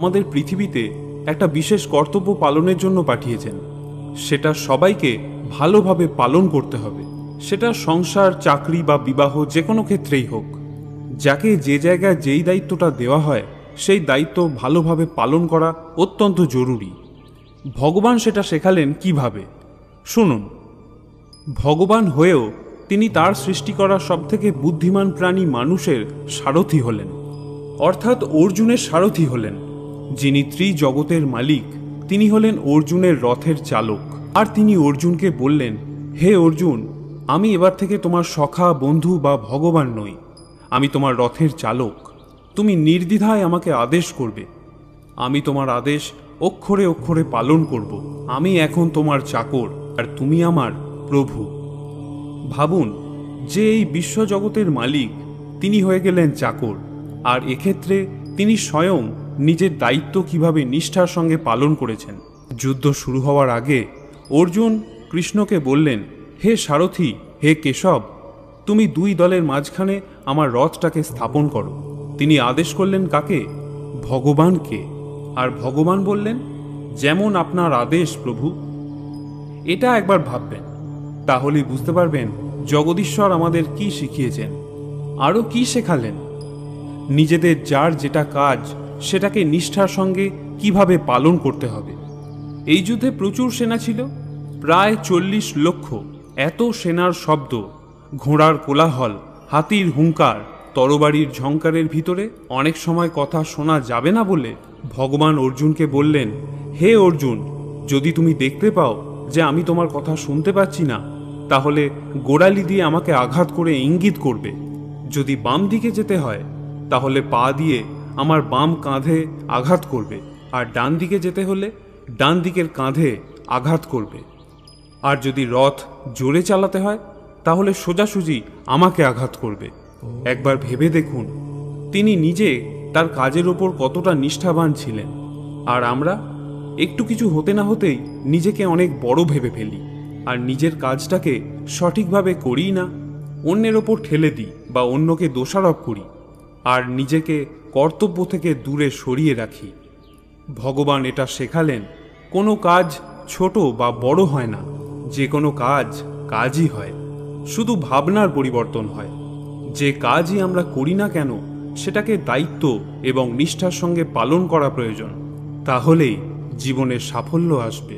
আমাদের পৃথিবীতে একটা বিশেষ কর্তব্য পালনের জন্য পাঠিয়েছেন। সেটা সবাইকে ভালোভাবে পালন করতে হবে। সেটা সংসার, চাকরি বা বিবাহ যে কোনো ক্ষেত্রেই হোক। যাকে যে জায়গায় যেই দায়িত্বটা দেওয়া হয় সেই দায়িত্ব ভালোভাবে পালন করা অত্যন্ত জরুরি। ভগবান সেটা শেখালেন কিভাবে, শুনুন। ভগবান হয়েও তিনি তার সৃষ্টি করা সবথেকে বুদ্ধিমান প্রাণী মানুষের সারথি হলেন, অর্থাৎ অর্জুনের সারথি হলেন। যিনি ত্রিজগতের মালিক তিনি হলেন অর্জুনের রথের চালক। আর তিনি অর্জুনকে বললেন, হে অর্জুন, আমি এবার থেকে তোমার সখা, বন্ধু বা ভগবান নই, আমি তোমার রথের চালক। তুমি নির্দ্বিধায় আমাকে আদেশ করবে, আমি তোমার আদেশ অক্ষরে অক্ষরে পালন করব। আমি এখন তোমার চাকর আর তুমি আমার প্রভু। ভাবুন যে এই বিশ্বজগতের মালিক তিনি হয়ে গেলেন চাকর, আর এক্ষেত্রে তিনি স্বয়ং নিজের দায়িত্ব কিভাবে নিষ্ঠার সঙ্গে পালন করেছেন। যুদ্ধ শুরু হওয়ার আগে অর্জুন কৃষ্ণকে বললেন, হে সারথি, হে কেশব, তুমি দুই দলের মাঝখানে আমার রথটাকে স্থাপন করো। তিনি আদেশ করলেন কাকে? ভগবানকে। আর ভগবান বললেন, যেমন আপনার আদেশ প্রভু। এটা একবার ভাববেন, তাহলেই বুঝতে পারবেন জগদীশ্বর আমাদের কি শিখিয়েছেন, আরও কি শেখালেন। নিজেদের যার যেটা কাজ সেটাকে নিষ্ঠার সঙ্গে কিভাবে পালন করতে হবে। এই যুদ্ধে প্রচুর সেনা ছিল, প্রায় 40 লক্ষ। এত সেনার শব্দ, ঘোড়ার কোলাহল, হাতির হুঙ্কার, তরবারির ঝংকারের ভিতরে অনেক সময় কথা শোনা যাবে না বলে ভগবান অর্জুনকে বললেন, হে অর্জুন, যদি তুমি দেখতে পাও যে আমি তোমার কথা শুনতে পাচ্ছি না, তাহলে গোড়ালি দিয়ে আমাকে আঘাত করে ইঙ্গিত করবে। যদি বাম দিকে যেতে হয় তাহলে পা দিয়ে আমার বাম কাঁধে আঘাত করবে, আর ডান দিকে যেতে হলে ডান দিকের কাঁধে আঘাত করবে। আর যদি রথ জোরে চালাতে হয় তাহলে সোজাসুজি আমাকে আঘাত করবে। একবার ভেবে দেখুন তিনি নিজে তার কাজের ওপর কতটা নিষ্ঠাবান ছিলেন। আর আমরা একটু কিছু হতে না হতেই নিজেকে অনেক বড় ভেবে ফেলি, আর নিজের কাজটাকে সঠিকভাবে করি না, অন্যের ওপর ঠেলে দিই বা অন্যকে দোষারোপ করি, আর নিজেকে কর্তব্য থেকে দূরে সরিয়ে রাখি। ভগবান এটা শেখালেন, কোনো কাজ ছোট বা বড় হয় না, যে কোনো কাজ কাজই হয়, শুধু ভাবনার পরিবর্তন হয়। যে কাজই আমরা করি না কেন সেটাকে দায়িত্ব এবং নিষ্ঠার সঙ্গে পালন করা প্রয়োজন, তাহলেই জীবনের সাফল্য আসবে।